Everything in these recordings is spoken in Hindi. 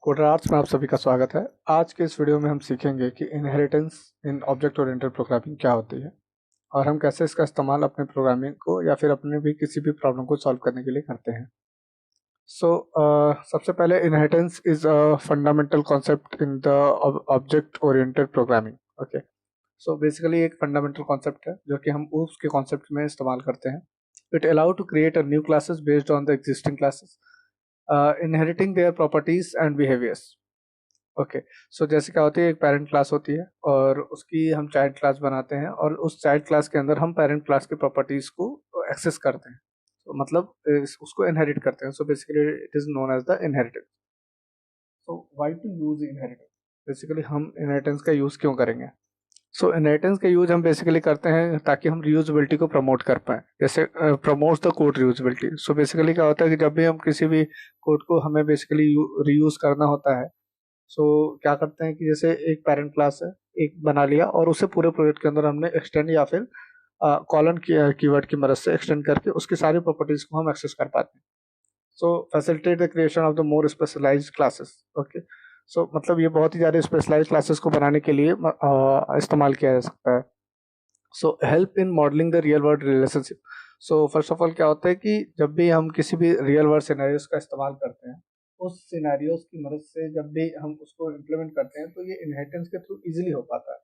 कोडर आर्ट्स में आप सभी का स्वागत है। आज के इस वीडियो में हम सीखेंगे कि inheritance in object oriented programming क्या होती है और हम कैसे इसका इस्तेमाल अपने प्रोग्रामिंग को या फिर अपने भी किसी भी प्रॉब्लम को सॉल्व करने के लिए करते हैं। सबसे पहले inheritance is a fundamental concept in the object oriented programming. Okay, so basically एक फंडामेंटल कॉन्सेप्ट है जो कि हम उसके कॉन्सेप्ट में इस्तेमाल करते हैं। It allow to create a new classes based on the existing classes, inheriting their properties and behaviours. Okay, so जैसे क्या होती है, एक पेरेंट क्लास होती है और उसकी हम चाइल्ड क्लास बनाते हैं और उस चाइल्ड क्लास के अंदर हम पेरेंट क्लास की प्रॉपर्टीज को एक्सेस करते हैं। तो मतलब उसको इनहेरिट करते हैं। So basically it is known as the inheritance. So why to use inheritance? Basically हम इनहेरिटेंस का यूज क्यों करेंगे? सो इनहेरिटेंस का यूज हम बेसिकली करते हैं ताकि हम रियूजेबिलिटी को प्रमोट कर पाए। जैसे promotes the code reusability. So basically क्या होता है कि जब भी हम किसी भी कोड को हमें बेसिकली रीयूज करना होता है, क्या करते हैं कि जैसे एक पेरेंट क्लास है, एक बना लिया और उसे पूरे प्रोजेक्ट के अंदर हमने एक्सटेंड या फिर कॉलन कीवर्ड की मदद से एक्सटेंड करके उसकी सारी प्रॉपर्टीज को हम एक्सेस कर पाते हैं। So facilitate the creation of the more specialised classes. Okay, so मतलब ये बहुत ही ज़्यादा स्पेशलाइज्ड क्लासेस को बनाने के लिए इस्तेमाल किया जा सकता है। So help in modelling the real world relationship. So first of all क्या होता है कि जब भी हम किसी भी रियल वर्ल्ड सिनेरियोस का इस्तेमाल करते हैं, उस सिनेरियोस की मदद से जब भी हम उसको इम्प्लीमेंट करते हैं तो ये इनहेरिटेंस के थ्रू इजीली हो पाता है।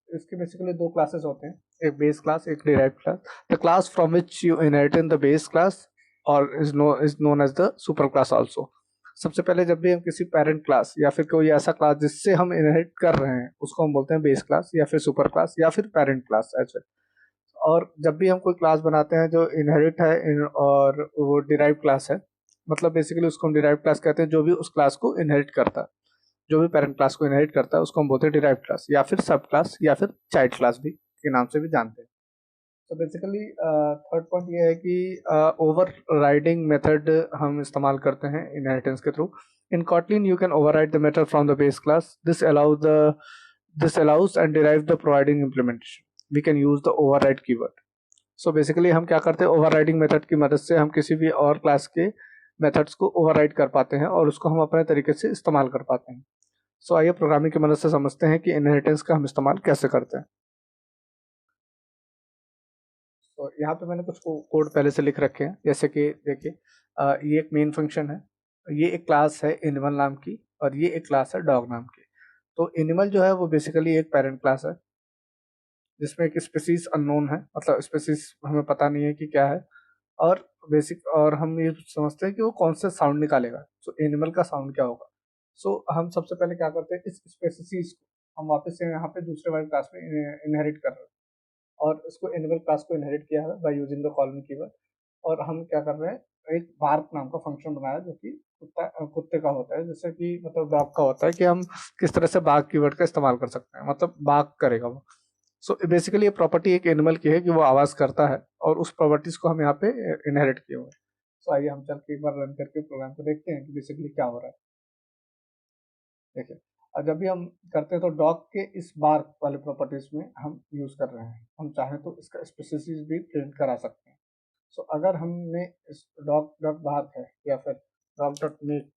इसके बेसिकली दो क्लासेस होते हैं, एक बेस क्लास, एक derived class. The class from which you inherit in the base class और is known as the super class also. सबसे पहले जब भी हम किसी पेरेंट क्लास या फिर कोई ऐसा क्लास जिससे हम इनहेरिट कर रहे हैं उसको हम बोलते हैं बेस क्लास या फिर सुपर क्लास या फिर पेरेंट क्लास एज वेल। और जब भी हम कोई क्लास बनाते हैं जो इनहेरिट है और वो डिराइव क्लास है, मतलब बेसिकली उसको हम डिराइव क्लास कहते हैं। जो भी उस क्लास को इनहेरिट करता है, जो भी पेरेंट क्लास को इनहेरिट करता है उसको हम बोलते हैं डिराइव क्लास या फिर सब क्लास या फिर चाइल्ड क्लास भी के नाम से भी जानते हैं। तो बेसिकली थर्ड पॉइंट ये है कि ओवर राइडिंग मेथड हम इस्तेमाल करते हैं इनहेरिटेंस के through. In Kotlin you can override the method from the base class. This allows and derive the providing implementation. We can use the override keyword. So basically हम क्या करते हैं, ओवरराइडिंग मेथड की मदद से हम किसी भी और क्लास के मेथड्स को ओवरराइड कर पाते हैं और उसको हम अपने तरीके से इस्तेमाल कर पाते हैं। सो आइए प्रोग्रामिंग की मदद से समझते हैं कि इनहेरिटेंस का हम इस्तेमाल कैसे करते हैं। तो यहाँ पे मैंने कुछ कोड पहले से लिख रखे हैं, जैसे कि देखिए, ये एक मेन फंक्शन है, ये एक क्लास है एनिमल नाम की और ये एक क्लास है डॉग नाम की। तो एनिमल जो है वो बेसिकली एक पेरेंट क्लास है जिसमें एक स्पेसीज अननोन है, मतलब स्पेसीज हमें पता नहीं है कि क्या है। और हम ये समझते हैं कि वो कौन से साउंड निकालेगा। सो एनिमल का साउंड क्या होगा। हम सबसे पहले क्या करते हैं, इस स्पेसीज को हम वापस से यहाँ पे दूसरे वाले क्लास में इनहेरिट कर रहे हैं और उसको एनिमल क्लास को इनहेरिट किया है by using the colon keyword. और हम क्या कर रहे हैं, एक बार्क नाम का फंक्शन बनाया जो कि कुत्ते का होता है, जैसे कि मतलब डॉग का होता है कि हम किस तरह से बार्क कीवर्ड का इस्तेमाल कर सकते हैं, मतलब बार्क करेगा वो। बेसिकली ये प्रॉपर्टी एक एनिमल की है कि वो आवाज करता है और उस प्रॉपर्टीज को हम यहाँ पे इनहेरिट किए हुए हैं। आइए हम चल के एक बार रन करके प्रोग्राम को देखते हैं कि बेसिकली क्या हो रहा है। देखिए, और जब भी हम करते हैं तो डॉग के इस बार्क वाले प्रॉपर्टीज में हम यूज कर रहे हैं। हम चाहें तो इसका स्पेसिस भी प्रिंट करा सकते हैं। अगर हमने इस डॉग डॉट बार्क है या फिर डॉग डॉट मेक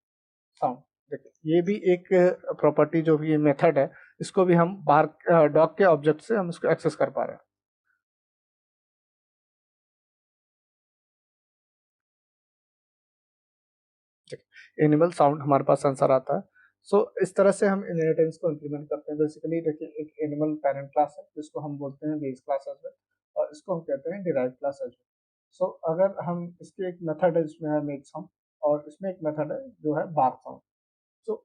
साउंड, देखिए ये भी एक प्रॉपर्टी जो भी मेथड है, इसको भी हम बार्क डॉग के ऑब्जेक्ट से हम इसको एक्सेस कर पा रहे हैं। एनिमल साउंड हमारे पास आंसर आता है। इस तरह से हम इनहेरिटेंस को इम्प्लीमेंट करते हैं। बेसिकली देखिए, एक एनिमल पेरेंट क्लास है जिसको हम बोलते हैं बेस क्लास एज वेल, और इसको हम कहते हैं डिराइव क्लास एज वेल। अगर हम इसके एक मेथड है जिसमें है मेक साउंड और इसमें एक मेथड है जो है बार्क साउंड।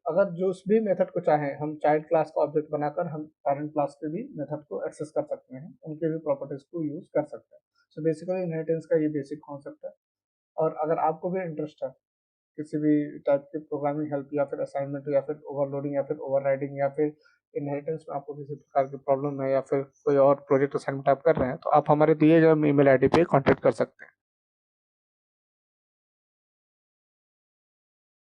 अगर जो उस भी मेथड को चाहें, हम चाइल्ड क्लास का ऑब्जेक्ट बनाकर हम पेरेंट क्लास के भी मेथड को एक्सेस कर सकते हैं, उनके भी प्रॉपर्टीज को यूज कर सकते हैं। बेसिकली इनहेरिटेंस का ये बेसिक कॉन्सेप्ट है। और अगर आपको भी इंटरेस्ट है किसी भी टाइप की प्रोग्रामिंग हेल्प या फिर असाइनमेंट या फिर ओवरलोडिंग या फिर ओवरराइडिंग या फिर इनहेरिटेंस में आपको किसी प्रकार की प्रॉब्लम है या फिर कोई और प्रोजेक्ट असाइनमेंट आप कर रहे हैं, तो आप हमारे दिए गए ईमेल आईडी पे कांटेक्ट कर सकते हैं।